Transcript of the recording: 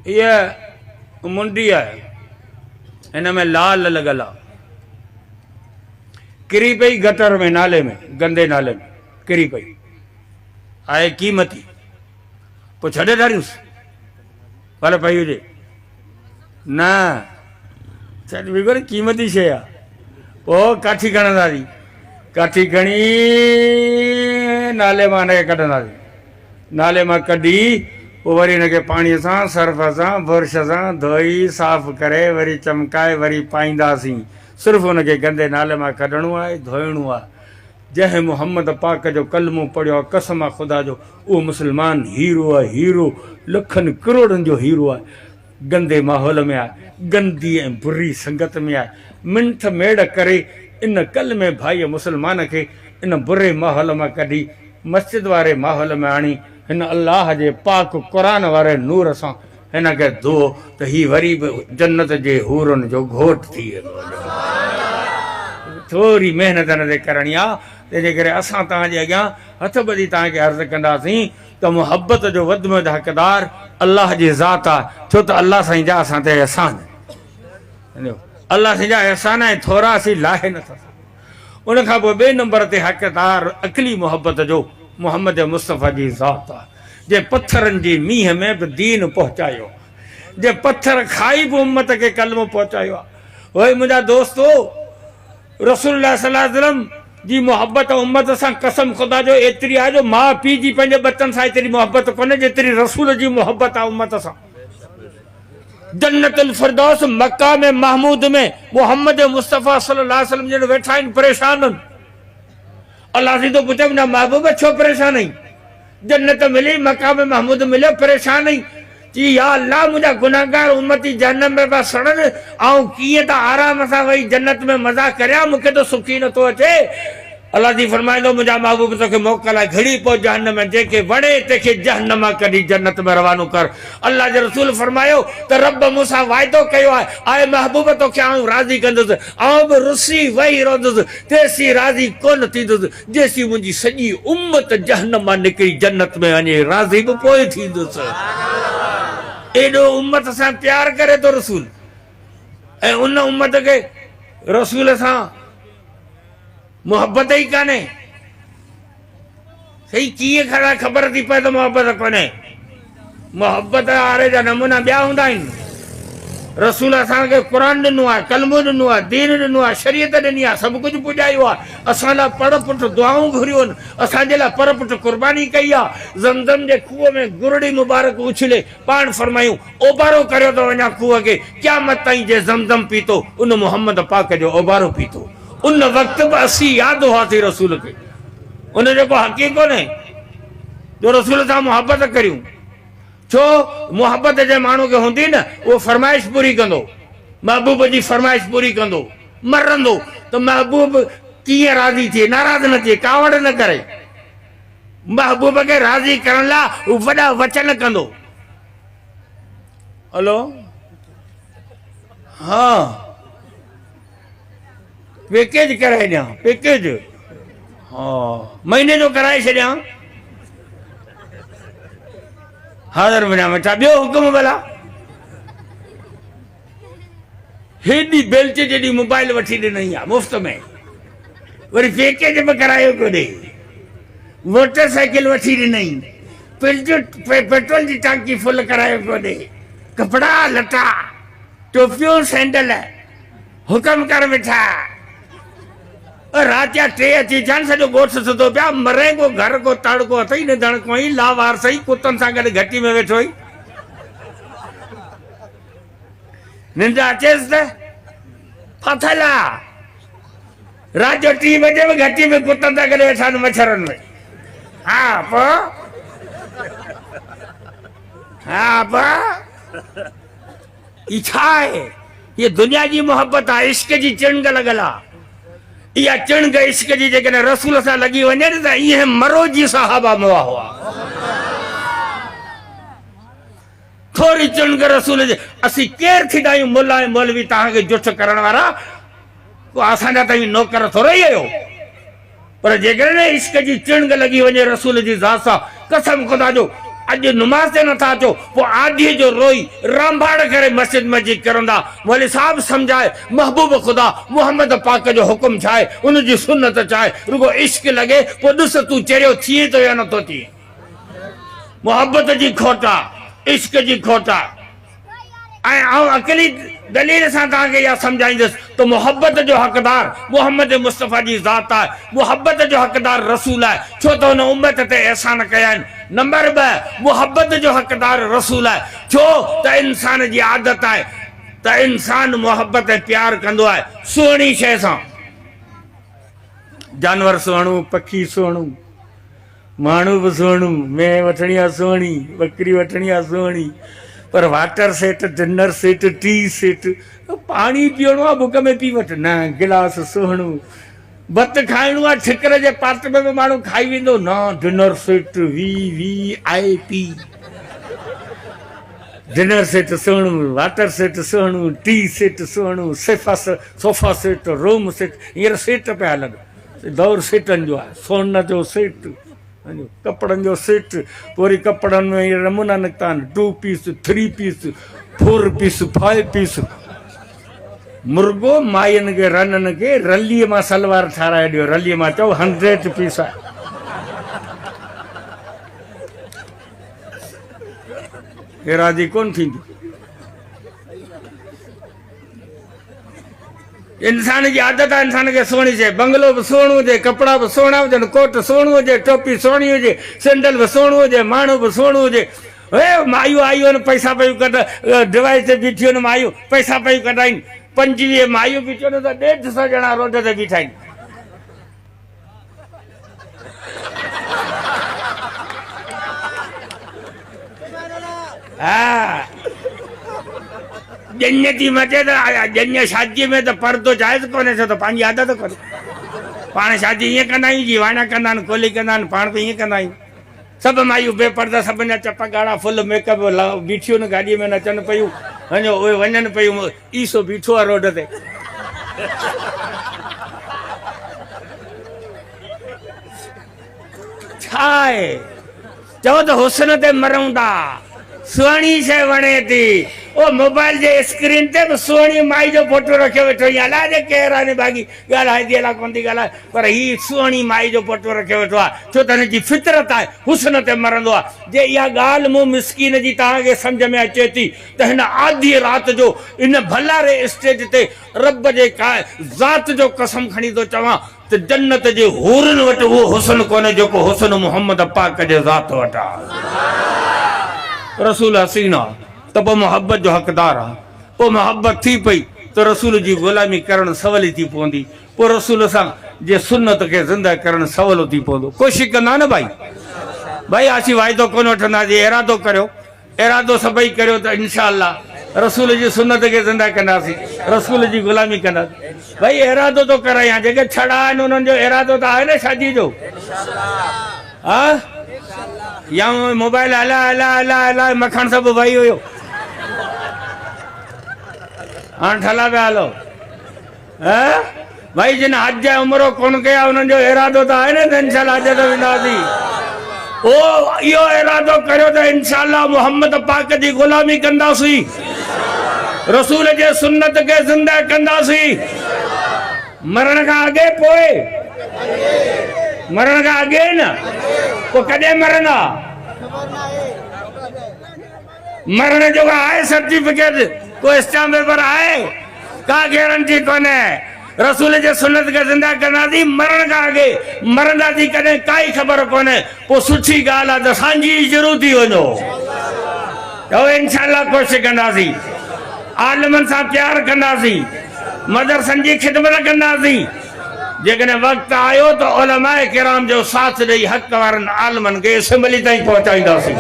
ये मुंडी है, इनमें लाल लगल आहे, किरी पई गटर में, नाले में, गंदे नाले में किरी पई आहे कीमती। पोइ छॾे ॾारियूंसि भले पई हुजे न, छॾ बिल्कुल कीमती शइ आहे। पोइ काठी खणंदासीं, काठी खणी नाले मां हिनखे कढंदासीं, नाले मां कढी पोइ वरी हिनखे पाणीअ सां, सर्फ सां, बुर्श सां धोई साफ़ करे वरी चमकाए वरी पाईंदासीं। सिर्फ़ु हुनखे गंदे नाले मां कढणो आहे, धोइणो आहे। जंहिं मुहम्मद पाक जो कलमो पढ़ियो आहे, कसम आहे ख़ुदा जो, उहो मुस्लमान हीरो आहे, हीरो लखनि करोड़नि जो हीरो आहे। गंदे माहौल में आहे, गंदी ऐं बुरी संगत में आहे, मिंथ मेड़ करे इन कलमे भाई मुस्लमान खे इन बुरे माहौल मां कढी मस्जिद वारे माहौल में आणी हिन अल्लाह जे पाक क़ुरान वारे नूर सां हिनखे धो त ही वरी बि जन्नत जे हूरनि जो घोट थी वेंदो। थोरी महिनत हिन ते करणी आहे, तंहिंजे करे असां तव्हांजे अॻियां हथ ॿधी तव्हांखे अर्ज़ु कंदासीं त मुहबत जो वधि में वधि हक़दार अलाह जी ज़ात आहे, छो त अलाह साईं जा असां ते अहसान, अलाह साईं जा अहसान ऐं थोरा असीं लाहे नथा। उनखां पोइ ॿिए नंबर ते हक़दार अकली मुहबत जो मुहम्मद मुस्तफ़ा जी ज़ात आहे, जे पथरनि जी मींहं में बि दीन पहुचायो, जे पथर खाई बि उम्मत खे कलमो पहुचायो आहे। उहे मुंहिंजा दोस्तो, रसूलुल्लाह सल्लल्लाहु अलैहि वसल्लम जी मुहबत उम्मत सां कसम ख़ुदा जो एतिरी आहे जो माउ पीउ जी पंहिंजे बचनि सां एतिरी मुहबत कोन्हे जेतिरी रसूल जी मुहबत आहे उम्मत सां। जन्नतुल फिरदौस मकाम महमूद में मुहम्मद मुस्तफ़ा सल्लल्लाहु अलैहि वसल्लम जन वेठा आहिनि परेशान। अल्लाह से तो पुछो ना महबूब छो परेशान आई, जन्नत मिली, मकाम महमूद मिलियो, परेशान आई जी या अल्लाह मुंहिंजा गुनाहगार उम्मती जहन्नम में पिया सड़नि, ऐं कीअं त आराम सां वही जन्नत में मज़ा करियां, मूंखे त सुखी नथो अचे। अल्लाह जी फरमाईंदो मुंहिंजा महबूब तोखे मोकल आहे, घड़ी पो जहन्नम में, जेके वणे तंहिंखे जहन्नम मां कढी जन्नत में रवानो कर। अल्लाह जे रसूल फरमायो त रब मूंसां वाइदो कयो आहे, आए महबूब तोखे आउं राज़ी कंदुसि, आउं बि रुसी वेही रहंदुसि, तेसीं राज़ी कोन थींदुसि जेसीं मुंहिंजी सॼी उम्मत जहन्नम मां निकिरी जन्नत में वञे, राज़ी बि पोइ थींदुसि। एॾो उम्मत सां प्यार करे थो रसूल, ऐं उन उम्मत खे रसूल सां मोहब्बत ही कान्हे। सही कीअं खड़ा ख़बर थी पए त मोहब्बत कोन्हे। मोहब्बत वारे जा नमूना ॿिया हूंदा आहिनि। रसूल असांखे क़ुरान ॾिनो आहे, कलमो ॾिनो आहे, दीन ॾिनो आहे, शरीयत ॾिनी आहे, सभु कुझु पुॼायो आहे। असां लाइ पर पुट दुआऊं घुरियूं आहिनि, असांजे लाइ पर पुट क़ुर्बानी कई आहे। ज़मज़म जे खूह में गुरड़ी मुबारक उछले, पाण फरमायूं ओबारो करियो त वञा खूह खे, क़यामत ताईं जे ज़मज़म पीतो उन मुहम्मद पाक जो ओबारो पीतो। उन वक़्त बि असीं यादि हुआसीं रसूल खे, उनजो को हक़ ई कोन्हे जो रसूल सां मुहबत करियूं। छो मुहबत जे माण्हू खे हूंदी न, उहो फरमाइश पूरी कंदो, महबूब जी फरमाइश पूरी कंदो, मरंदो त महबूब कीअं राज़ी थिए, नाराज़ न थिए, कावड़ न करे। महबूब खे राज़ी करण लाइ हू वॾा वचन कंदो। हलो हा पैकेज कराए ॾियां, पैकेज हाँ महीने जो कराए छॾियां, हाज़िर वञा वेठा। ॿियो हुकुम भला, हेॾी बेल्च जेॾी मोबाइल वठी ॾिनई आहे मुफ़्त में, वरी पैकेज बि करायो कोन्हे। मोटरसाइकिल वठी ॾिनई, पेट्रोल जी टांकी फुल करायो कोन्हे, कपिड़ा लटा टोपियूं सैंडल हुकम कर वेठा। रात जा 3 अची जान सॼो ॻोठ सुधो पिया, मरे को घर को तड़ को अथई न दण को ई लावार सही कुतनि सां गॾु घटी में वेठो ई। निंड अचेसि त फाथल आहे, रात जो 3 बजे बि घटी में कुतनि सां गॾु वेठा आहिनि मच्छरनि में। हा पोइ ई छा आहे? ये दुनिया जी मोहब्बत आहे, इश्क जी चिणग लॻल आहे। इहा चिणग इश्क जी जेकॾहिं रसूल सां लॻी वञे त ईअं मरो जी सहाबा मुआ हुआ। थोरी चिणग रसूल जे, असीं केरु थींदा आहियूं मुला ऐं मौलवी तव्हांखे जुठ करण वारा, पोइ असांजा तव्हीं नौकर थोरो ई आहियो। पर जेकॾहिं इश्क जी चिणग लॻी वञे रसूल जी ज़ात सां, कसम ख़ुदा जो अज नमाज ते नथा अचो पोइ आदीअ जो रोई रामबाड़ करे मस्जिद मस्जिद करंदा मौलवी साहब सम्झाए महबूब खुदा मोहम्मद पाक जो हुकुम छा आहे उनजी सुन्नत छा आहे रुगो इश्क लॻे पोइ ॾिस तूं चरियो थिए थो या नथो थिए मोहब्बत जी खोट आहे इश्क जी खोट आहे ऐं आउं अकेली दलील सां तव्हांखे इहा सम्झाईंदुसि त मोहब्बत जो हक़दार मोहम्मद मुस्तफ़ा जी ज़ात आहे मोहब्बत जो हक़दार रसूल आहे छो त हुन उम्मत ते एहसान कया आहिनि नंबर 2 मोहब्बत जो हक़दार रसूल आहे छो त इंसान जी आदत आहे त इंसान मोहब्बत ऐं प्यार कंदो आहे सुहिणी शइ सां जानवर सुहिणो पखी सुहिणो माण्हू बि सुहिणो मेंह वठणी आहे सुहिणी बकरी वठणी आहे सुहिणी पर water set dinner set tea set पानी पीअणो आहे बुक में पी वठ न गिलास सुहिणो भत खाइणो आहे ठिकर जे पाट में माण्हू खाई वेंदो न dinner set VIP dinner set सुहिणो वाटर सेट सुहिणो टी सेट सुहिणो सोफा सेट रूम सेट हींअर सेट पिया हलनि दौर सेटनि जो आहे सोन जो सेट कपड़न जो सेट वरी कपड़न में नमूना निकता 2 पीस 3 पीस 4 पीस 5 पीस मुर्गो मायन के रनन के रली में सलवार ठाराए दियो रली में चो 100 पीस है राजी कौन थी इंसान की आदत है इंसान के सोनी से बंगलो भी सोणो हुजे कपड़ा भी सोना हुजन कोट सोणो हुजे टोपी सोनी हुजे सैंडल भी सोणो हुजे माण्हू भी सोणो हुजे मायूं आयूं आहिनि पैसा पयूं कढ डिवाइस ते बीठियूं आहिनि मायूं पैसा पयूं कढाइनि 25 मायूं बीठियूं आहिनि त 150 ॼणा रोड ते बीठा आहिनि हा जन्नती मचे तो जन्य शादी में तो पर्दो जायज़ कोन्हे छो तो पंहिंजी आदत कोन्हे पाण शादी ईअं कंदा आहियूं जीअं वाइना कंदा आहिनि कोली कंदा आहिनि पाण बि ईअं कंदा आहियूं सभु मायूं बेपर्दा सभिनि जा चप ॻाढ़ा फुल मेकअप बीठियूं आहिनि गाॾीअ में नचनि पियूं वञो उहे वञनि पियूं ईसो बीठो आहे रोड ते छा आहे चओ त हुस्न ते मरूं था सुहिणी शइ वणे थी ओ मोबाइल जे स्क्रीन ते बि सुहिणी माई जो फोटो रखियो वेठो ईअं अलाए जे केरु आहे बाक़ी ॻाल्हाए थी अलाए कोन थी ॻाल्हाए पर हीअ सुहिणी माई जो फोटो रखियो वेठो आहे छो त हिनजी फितरत आहे हुस्न ते मरंदो आहे जे इहा ॻाल्हि मूं मिसकीन जी तव्हांखे सम्झ में अचे थी त हिन आधी राति जो इन भलारे स्टेज ते रब जे ज़ात जो कसम खणी थो चवां त जन्नत जे हूरनि वटि उहो हुस्न कोन्हे जेको हुस्न मुहम्मद पाक जे ज़ात वटि आहे रसूल हसीन आहे त पोइ मोहब्बत जो हक़दार आहे पोइ मोहब्बत थी पई त रसूल जी ग़ुलामी करणु सवली थी पवंदी पोइ रसूल सां जे सुन्नत खे ज़िंदा करणु सवलो थी पवंदो कोशिशि कंदा न भाई असीं वाइदो कोन वठंदासीं इरादो करियो इरादो सभई करियो त इंशाअल्लाह रसूल जी सुन्नत खे ज़िंदा कंदासीं रसूल जी ग़ुलामी कंदासीं भाई इरादो तो करायां जेके छड़ा आहिनि उन्हनि जो इरादो त आहे न शादी जो हा या मोबाइल हलाए मखण सभु वही हुयो हाणे ठला पिया हलो भाई जिन हज उमिरो कोन कया उन्हनि जो इरादो त आहे न इंशाअल्लाह हज ते वेंदासीं ओ इहो इरादो करियो त इंशाअल्लाह मोहम्मद पाक जी ग़ुलामी कंदासीं रसूल जे सुन्नत खे ज़िंदा कंदासीं मरण खां अॻे पोइ मरण खां अॻे न पोइ कॾहिं मरंदा मरण जो आहे सर्टिफिकेट कोई स्टाम्प पेपर आहे का गारंटी कोन्हे रसूल जे सुन्नत खे ज़िंदा कंदासीं मरण खां अॻे मरंदासीं कॾहिं काई ख़बर कोन्हे पोइ सुठी ॻाल्हि आहे त असांजी ज़रूरु थी वञो त इंशाअल्लाह कोशिशि कंदासीं आलिमनि सां प्यार कंदासीं मदरसनि जी ख़िदमत कंदासीं जेकॾहिं वक़्तु आयो त उलमाए किराम जो साथ ॾेई हक़ वारनि आलिमनि खे असेंबली ताईं पहुचाईंदासीं